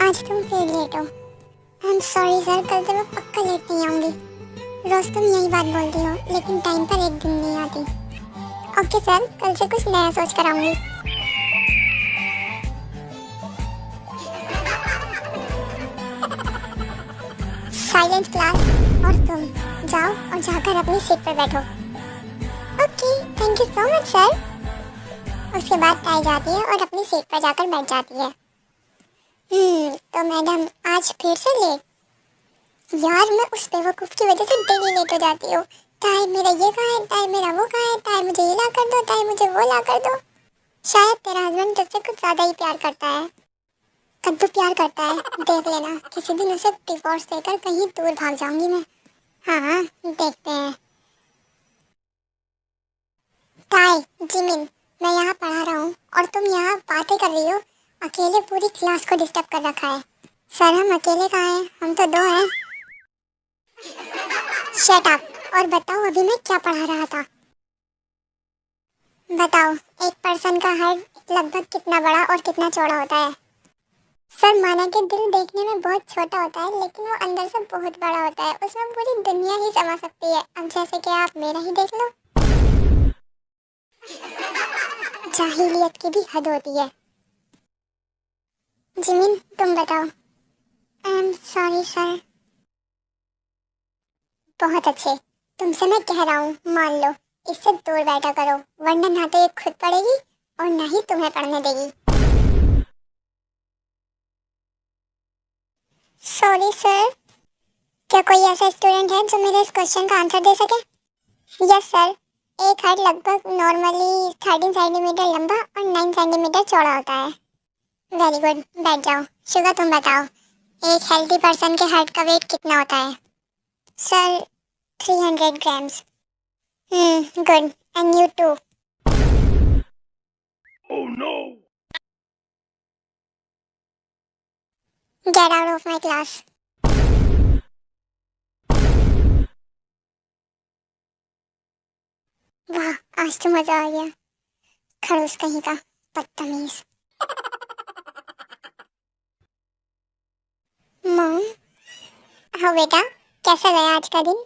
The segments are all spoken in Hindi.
आज तुम फिर लेट हो। आई एम सॉरी सर, कल से मैं पक्का लेट नहीं आऊंगी। रोज तुम यही बात बोलती हो लेकिन टाइम पर एक दिन नहीं आती। ओके सर, कल से कुछ नया सोच कर आऊंगी। Silence class. और तुम जाओ और जाकर अपनी सीट पर बैठो। Okay, thank you so much sir. उसके बाद टाई जाती है और अपनी सीट पर जाकर बैठ जाती है। तो मैडम आज फिर से लेट? यार मैं उस बेवकूफ़ की वजह से डेली लेट हो जाती हूँ। टाइम मेरा ये कहाँ है, टाइम मेरा वो कहाँ है, टाइम मुझे ये ला कर दो, टाइम मुझे वो ला कर दो। शायद तेरा हस्बैंड तुझसे कुछ ज़्यादा ही प्यार करता है। कद्दू प्यार करता है, देख लेना किसी दिन उसे डिवोर्स देकर कहीं दूर भाग जाऊंगी मैं। हाँ देखते हैं। टाई, जिमिन, मैं यहाँ पढ़ा रहा हूँ और तुम यहाँ बातें कर रही हो। अकेले पूरी क्लास को डिस्टर्ब कर रखा है। सर हम अकेले कहाँ हैं, हम तो दो हैं। शट अप और बताओ अभी मैं क्या पढ़ा रहा था। बताओ एक पर्सन का हेड लगभग कितना बड़ा और कितना चौड़ा होता है। सर माना कि दिल देखने में बहुत छोटा होता है लेकिन वो अंदर से बहुत बड़ा होता है, उसमें पूरी दुनिया ही समा सकती है। अब जैसे कि आप मेरा ही देख लो। जाहिलियत की भी हद होती है। जिमिन तुम बताओ। I am sorry sir. बहुत अच्छे, तुमसे मैं कह रहा हूँ मान लो, इससे दूर बैठा करो वरना ना तो ये खुद पढ़ेगी और ना ही तुम्हें पढ़ने देगी। Sorry sir. क्या कोई ऐसा स्टूडेंट है जो मेरे इस क्वेश्चन का आंसर दे सके? Yes sir. एक हेड लगभग नॉर्मली 13 सेंटीमीटर लंबा और 9 सेंटीमीटर चौड़ा होता है। वेरी गुड, बैठ जाओ। शुगर तुम बताओ, एक हेल्दी पर्सन के हेड का वेट कितना होता है? Sir 300 grams. Good, and you too. Oh no! Get out of my class. वाह, आज तो मजा आ गया। खड़ूस कहीं का, बदतमीज। मॉम, हाँ बेटा, कैसा गया आज का दिन?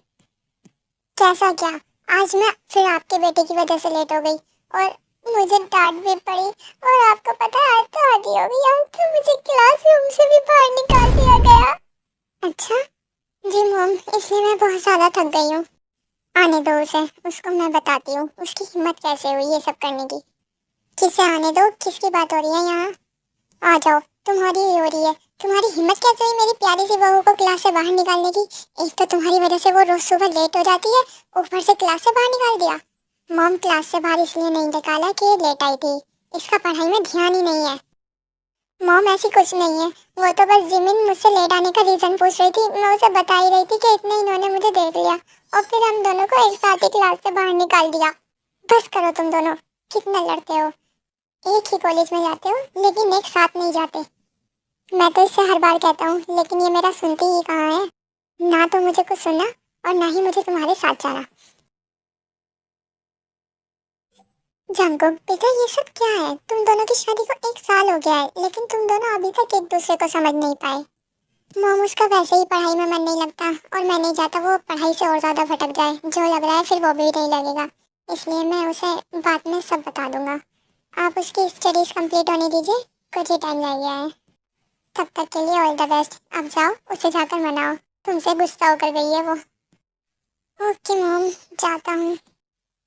कैसा क्या, आज मैं फिर आपके बेटे की वजह से लेट हो गई और मुझे डांट भी पड़ी। और आपको पता है आज तो आधी हो गई, आज तो मुझे क्लासरूम से भी बाहर निकाल दिया गया। अच्छा जी मॉम, इसलिए मैं बहुत ज़्यादा थक गई हूँ। आने दो उसे, उसको मैं बताती हूँ उसकी हिम्मत कैसे हुई ये सब करने की। किसे आने दो, किसकी बात हो रही है यहाँ? आ जाओ, तुम्हारी ही हो रही है। तुम्हारी हिम्मत कैसे हुई मेरी प्यारी सी बहू को क्लास से बाहर निकालने की? एक तो तुम्हारी वजह से वो रोज सुबह लेट हो जाती है, ऊपर से क्लास से बाहर निकाल दिया। मॉम क्लास से बाहर इसलिए नहीं निकाला कि ये लेट आई थी, इसका पढ़ाई में ध्यान ही नहीं है। मॉम ऐसी कुछ नहीं है, वो तो बस जिमिन मुझसे लेट आने का रीजन पूछ रही थी, मैं उसे बता ही रही थी कि इतने इन्होंने मुझे देख लिया और फिर हम दोनों को एक साथ ही क्लास से बाहर निकाल दिया। बस करो तुम दोनों, कितना लड़ते हो। एक ही कॉलेज में जाते हो लेकिन एक साथ नहीं जाते। मैं तो इससे हर बार कहता हूँ लेकिन ये मेरा सुनती ही कहाँ है। ना तो मुझे कुछ सुनना और ना ही मुझे तुम्हारे साथ जाना। जंगकुक बेटा ये सब क्या है? तुम दोनों की शादी को 1 साल हो गया है लेकिन तुम दोनों अभी तक एक दूसरे को समझ नहीं पाए। मॉम उसका वैसे ही पढ़ाई में मन नहीं लगता और मैं नहीं चाहता वो पढ़ाई से और ज़्यादा भटक जाए। जो लग रहा है फिर वो भी नहीं लगेगा, इसलिए मैं उसे बाद में सब बता दूंगा। आप उसकी स्टडीज़ कंप्लीट होने दीजिए, कुछ ही टाइम रह गया है। तब तक के लिए ऑल द बेस्ट। अब जाओ उसे जाकर मनाओ, तुमसे गुस्सा होकर गई है वो। ओके मॉम, जाता हूँ।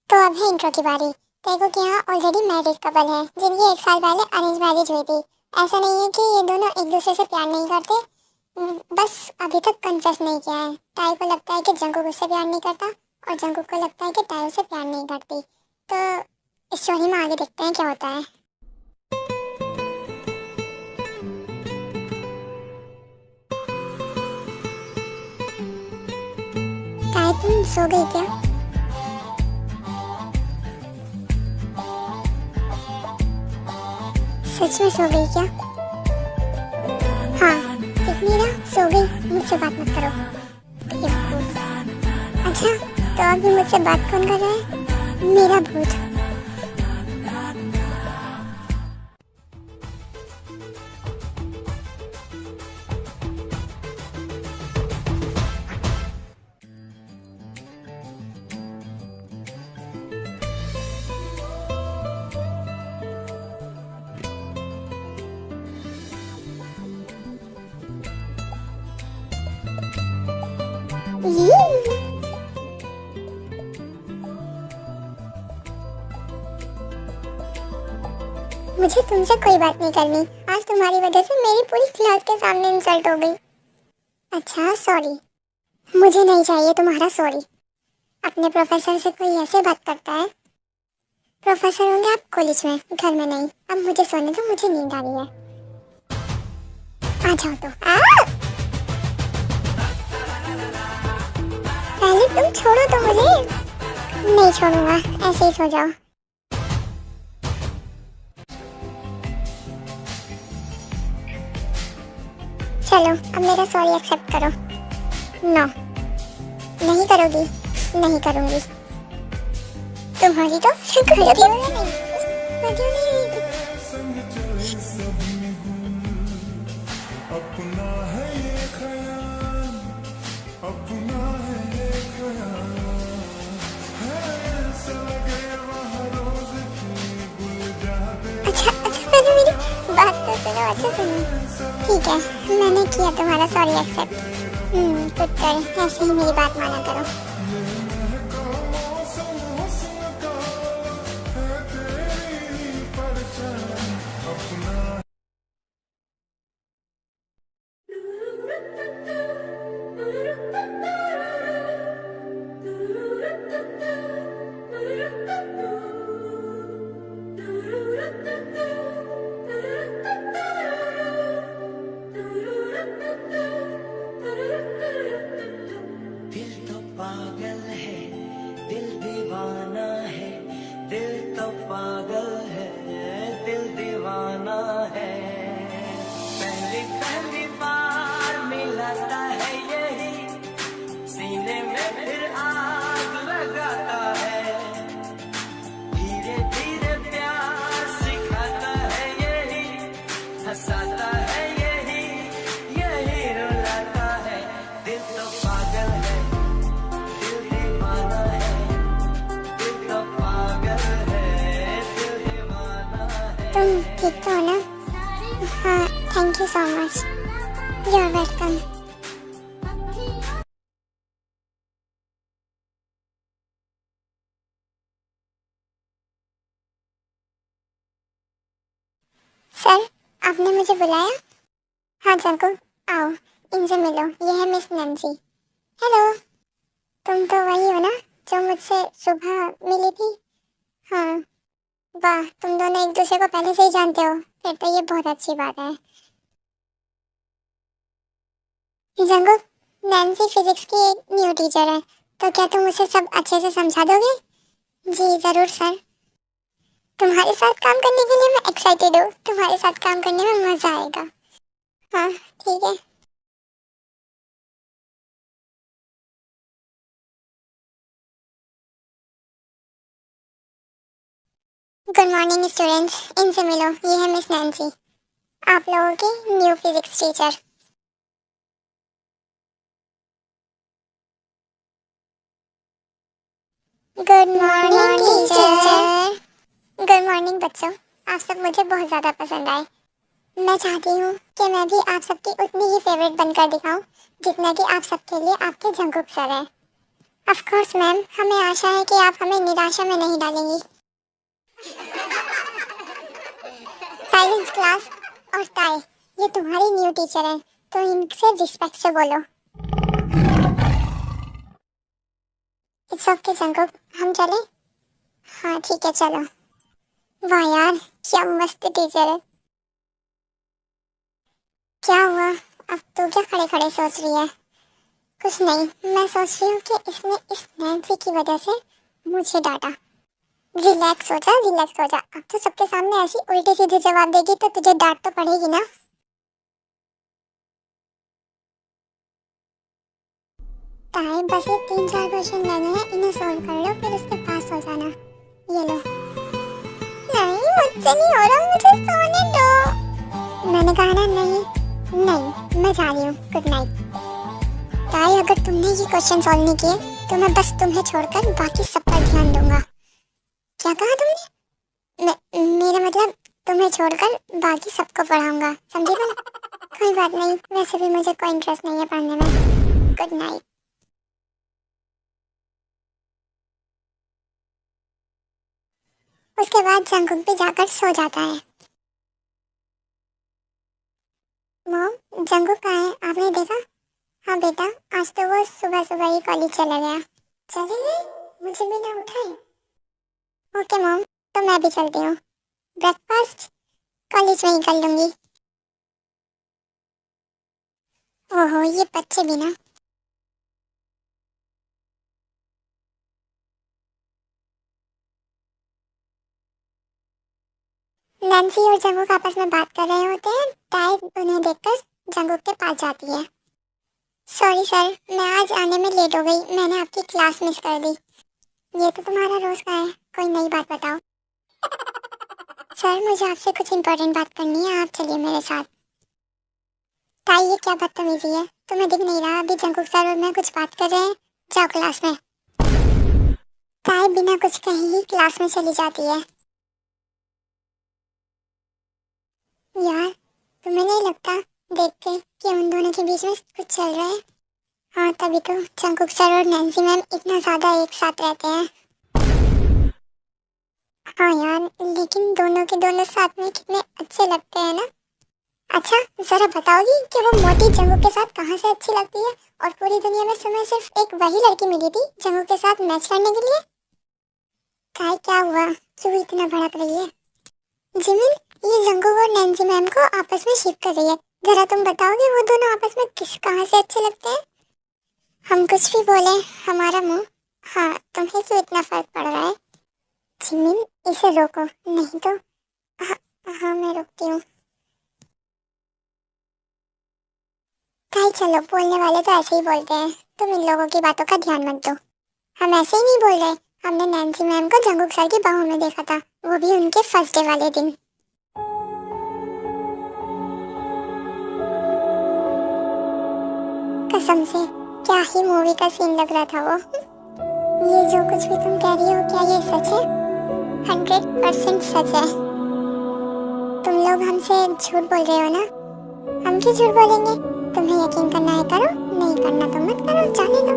तो अब है इंट्रो की बारी। देखो कि यहाँ ऑलरेडी मैरिड कपल है जिनकी 1 साल पहले अरेंज मैरिज हुई थी। ऐसा नहीं है कि ये दोनों एक दूसरे से प्यार नहीं करते, बस अभी तक कन्फेस नहीं किया है। टाई को लगता है कि जंगकुक उससे प्यार नहीं करता और जंगकुक को लगता है कि टाई उससे प्यार नहीं करती। तो इस स्टोरी में आगे देखते हैं क्या होता है। टाई तुम सो गई क्या? सच में सो गई क्या? हाँ इतनी ना सो गई, मुझसे बात मत करो। अच्छा तो अभी मुझसे बात कौन कर रहा है? मेरा भूत। ये मुझे तुमसे कोई बात नहीं करनी। आज तुम्हारी वजह से मेरी पूरी क्लास के सामने इंसल्ट हो गई। अच्छा सॉरी। मुझे नहीं चाहिए तुम्हारा सॉरी। अपने प्रोफेसर से कोई ऐसे बात करता है? प्रोफेसर होंगे आप कॉलेज में, घर में नहीं। अब मुझे सोने दो, मुझे नींद आ रही है। आ जाओ तो। पहले तुम छोड़ो तो मुझे। नहीं छोड़ूंगा, ऐसे ही सो जाओ। चलो अब मेरा सॉरी एक्सेप्ट करो। नो नहीं करोगी? नहीं करूंगी। तुम्हारी तो अच्छा पहले मेरी बात तो सुनो। अच्छा सुनो, ठीक है मैंने किया तुम्हारा सॉरी एक्सेप्ट। गुड गर्ल, ऐसे ही मेरी बात माना करो। तुम ठीक तो हो ना? हाँ thank you so much. You are welcome. Sir आपने मुझे बुलाया? हाँ जागो आओ, इनसे मिलो। ये है मिस नैन्सी। हेलो। तुम तो वही हो ना जो मुझसे सुबह मिली थी? हाँ। वाह, तुम दोनों एक दूसरे को पहले से ही जानते हो, फिर तो ये बहुत अच्छी बात है। जंगो, नैन्सी फिजिक्स की एक न्यू टीचर है, तो क्या तुम उसे सब अच्छे से समझा दोगे? जी जरूर सर। तुम्हारे साथ काम करने के लिए मैं एक्साइटेड हूँ। तुम्हारे साथ काम करने में मजा आएगा। हाँ ठीक है। गुड मॉर्निंग स्टूडेंट्स, इनसे मिलो। ये है मिस नैन्सी, आप लोगों की new physics teacher. Good morning teacher. Good morning बच्चों, आप सब मुझे बहुत ज़्यादा पसंद आए। मैं चाहती हूँ कि मैं भी आप सबकी उतनी ही फेवरेट बनकर दिखाऊं जितना कि आप सबके लिए आपके जंगकुक सर है। ऑफ कोर्स मैम, हमें आशा है कि आप हमें निराशा में नहीं डालेंगी। Silence class. और ताई, ये तुम्हारी न्यू टीचर है तो इनसे रिस्पेक्ट से बोलो। इट्स ओके जंगकुक, हम चले? हाँ ठीक है चलो। वाह यार क्या मस्त टीचर है। क्या हुआ? अब तू क्या खड़े खड़े सोच रही है? कुछ नहीं, मैं सोच रही हूँ कि इसने इस नैन्सी की वजह से मुझे डांटा। रिलैक्स हो जा, रिलैक्स हो जा। अब तो सबके सामने ऐसी उल्टी सीधी जवाब देगी तो तुझे डांट तो पड़ेगी ना। ताए बस ये 3-4 क्वेश्चन लेने हैं, इन्हें सॉल्व कर लो फिर उसके पास हो जाना। ये लो। नहीं मुझसे नहीं हो रहा, मुझे सोने दो। मैंने कहा ना नहीं। नहीं मैं जा रही हूँ, गुड नाइट। ताई अगर तुमने ये क्वेश्चन सॉल्व नहीं किए तो मैं बस तुम्हें छोड़कर बाकी सब पर ध्यान दूंगा। क्या कहा तुमने? मेरा मतलब तुम्हें छोड़कर बाकी सबको पढ़ाऊंगा, समझी तुम? कोई बात नहीं, वैसे भी मुझे कोई इंटरेस्ट नहीं है पढ़ने में। Good night. उसके बाद जंगकुक भी जाकर सो जाता है। मॉम, जंगकुक कहाँ है, आपने देखा? हाँ बेटा, आज तो वो सुबह सुबह ही कॉलेज चला गया। चले गए? मुझे बिना उठाए? ओके मॉम, तो मैं भी चलती हूँ। ब्रेकफास्ट कॉलेज में ही कर लूंगी। ओहो, ये बच्चे भी ना। नैन्सी और जंगकुक आपस में बात कर रहे होते हैं। ताई उन्हें देखकर जंगकुक के पास जाती है। सॉरी सर, मैं आज आने में लेट हो गई, मैंने आपकी क्लास मिस कर दी। ये तो तुम्हारा रोज का है, कोई नई बात बताओ। सर, मुझे आपसे कुछ इम्पोर्टेंट बात करनी है, आप चलिए मेरे साथ। ताई, ये क्या बदतमीजी है, तुम्हें दिख नहीं रहा अभी जंगकुक सर और मैं कुछ बात कर रहे हैं? जाओ क्लास में। ताई बिना कुछ कहे ही क्लास में चली जाती है। यार, तुम्हें नहीं लगता देख के कि उन दोनों के बीच में कुछ चल रहा है? हाँ, तभी तो जंगकुक सर और नैन्सी मैम इतना ज्यादा एक साथ रहते हैं। हाँ यार, लेकिन दोनों के दोनों साथ में कितने अच्छे लगते हैं ना। अच्छा, जरा बताओगी कि वो मोटी जंगकुक के साथ कहाँ से अच्छी लगती है, और पूरी दुनिया में तुम्हें सिर्फ एक वही लड़की मिली थी जंगकुक के साथ मैच करने के लिए? क्या हुआ, क्यों इतना भड़क रही है? जिमिन, ये जंगकुक और नैन्सी मैम को आपस में शिप कर रही है। जरा तुम बताओगे वो दोनों आपस में किस कहाँ से अच्छे लगते हैं? हम कुछ भी बोले, हमारा मुंह। हाँ, तुम्हें क्यों इतना फर्क पड़ रहा है? जिमिन, इसे रोको, नहीं तो। हाँ, हाँ मैं रोकती हूँ। भाई चलो, बोलने वाले तो ऐसे ही बोलते हैं, तुम इन लोगों की बातों का ध्यान मत दो। हम ऐसे ही नहीं बोल रहे, हमने नैन्सी मैम को जंगकुक सर की बाहों में देखा था, वो भी उनके फर्स्ट डे वाले दिन। कसम से क्या ही मूवी का सीन लग रहा था वो। ये जो कुछ भी तुम कह रही हो, क्या ये सच है? 100% सच है। तुम लोग हमसे झूठ बोल रहे हो ना? हम क्यों झूठ बोलेंगे? तुम्हें यकीन करना है करो, नहीं करना तो मत करो, जाने दो।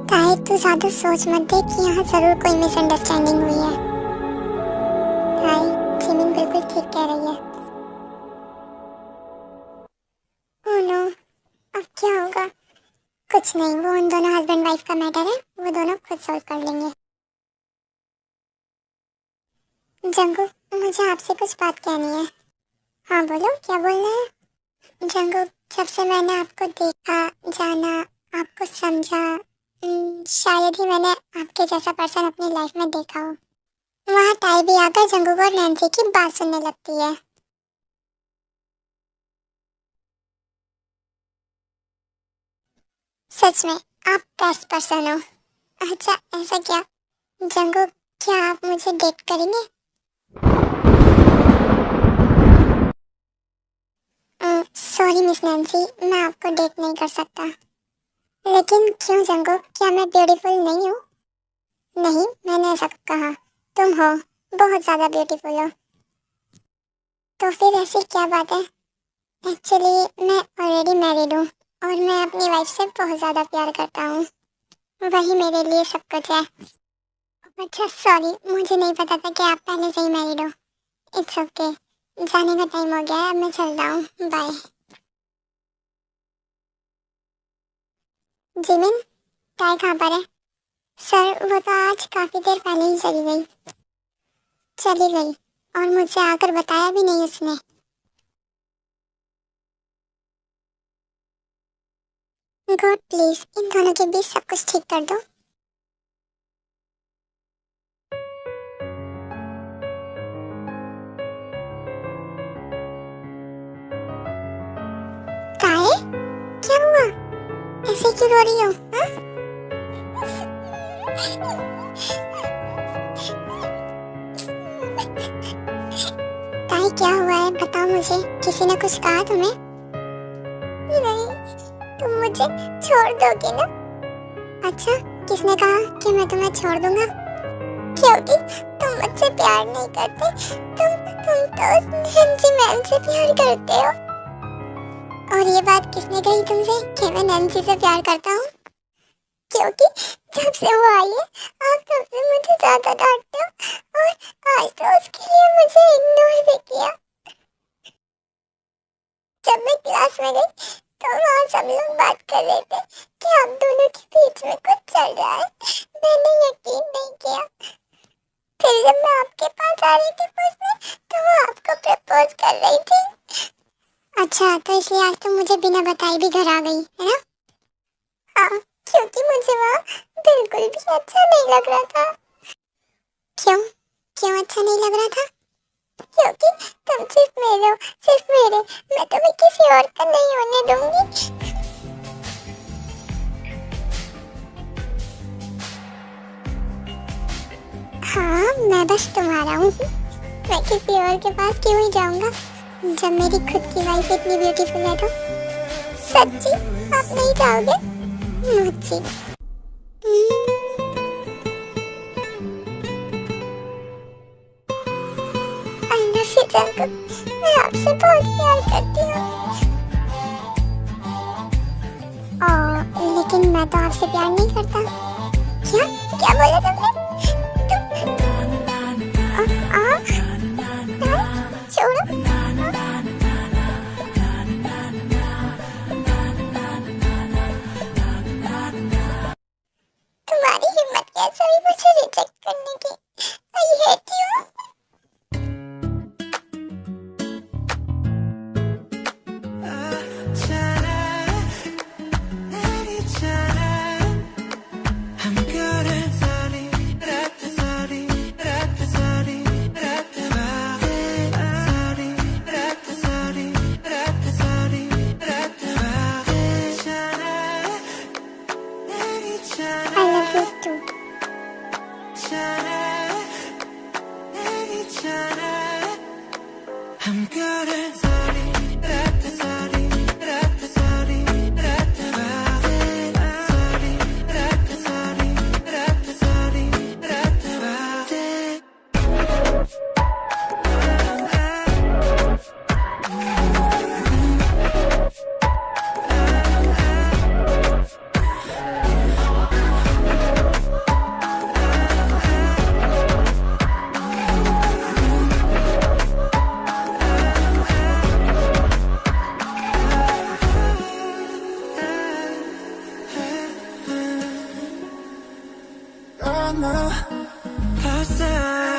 ताए, तू ज्यादा सोच मत दे कि यहाँ जरूर कोई मिसअंडरस्टैंडिंग हुई है। ताए, जिमिन बिल्कुल ठीक कह रही है। ओह नो, अब क्या होगा? कुछ नहीं, वो उन दोनों हस्बैंड वाइफ का मैटर है, वो दोनों खुद सॉल्व कर लेंगे। जंगकुक, मुझे आपसे कुछ बात कहनी है। हाँ बोलो, क्या बोलना है? जंगकुक, जब से मैंने आपको देखा, जाना, आपको समझा, शायद ही मैंने आपके जैसा पर्सन अपनी लाइफ में देखा हो। वहाँ ताई भी आकर जंगकुक और नैन्सी की बात सुनने लगती है। सच में आप बेस्ट पर्सन हो। अच्छा, ऐसा क्या? जंगकुक, क्या आप मुझे डेट करेंगे? सॉरी मिस नैन्सी, मैं आपको डेट नहीं कर सकता। लेकिन क्यों जंगकुक, क्या मैं ब्यूटीफुल नहीं हूँ? नहीं, मैंने ऐसा कहा, तुम हो, बहुत ज़्यादा ब्यूटीफुल हो। तो फिर ऐसी क्या बात है? एक्चुअली मैं ऑलरेडी मैरिड हूँ, और मैं अपनी वाइफ से बहुत ज़्यादा प्यार करता हूँ, वही मेरे लिए सब कुछ है। अच्छा सॉरी, मुझे नहीं पता था कि आप पहले से ही मैरिड हो। इट्स ओके, जाने का टाइम हो गया है, अब मैं चल रहा हूँ, बाय। जिमिन, ताई कहाँ पर है? सर, वो तो आज काफ़ी देर पहले ही चली गई, और मुझसे आकर बताया भी नहीं उसने। गॉड प्लीज, इन दोनों के बीच सब कुछ ठीक कर दो। ताए, क्या हुआ? ऐसे क्यों रो रही हो? हाँ? ताई, क्या हुआ है, बताओ मुझे, किसी ने कुछ कहा तुम्हें? नहीं, तुम मुझे छोड़ दोगे ना? अच्छा, किसने कहा कि मैं तुम्हें छोड़ दूंगा? क्योंकि तुम मुझसे प्यार नहीं करते, तुम तो नैन्सी मैम से प्यार करते हो। और ये बात किसने कही तुमसे कि मैं नैन्सी से प्यार करता हूँ? क्योंकि जब से वो आई है आप तब से मुझे ज्यादा डांटते हो, और आज तो उसके लिए मुझे इग्नोर भी किया। जब मैं क्लास में गई तो वहाँ सब लोग बात कर रहे थे कि आप दोनों के बीच में कुछ चल रहा है। मैंने यकीन नहीं किया। फिर जब मैं आपके पास आ रही थी पूछने तो वो आपको प्रपोज कर रही थी। अच्छा, तो इसलिए आज तुम मुझे बिना बताए भी घर आ गई है ना? हाँ, क्योंकि मुझे वहाँ बिल्कुल भी अच्छा नहीं लग रहा था। क्यों? क्यों अच्छा नहीं लग रहा था? क्योंकि तुम सिर्फ मेरे हो, सिर्फ मेरे। मैं तुम्हें किसी और का नहीं होने दूंगी। हाँ, मैं बस तुम्हारा हूँ। मैं किसी और के पास क्यों ही जाऊंगा जब मेरी खुद की लाइफ इतनी ब्यूटीफुल है तो। सच्ची आप नहीं जाओगे मुझसे? आई लव यू जंकुक, मैं आपसे बहुत प्यार करती हूँ। लेकिन मैं तो आपसे प्यार नहीं करता। क्या क्या बोला तुमने? छोड़ो। तुम्हारी हिम्मत कैसे हुई मुझे रिजेक्ट करने की? I hate you. I love you too. Past that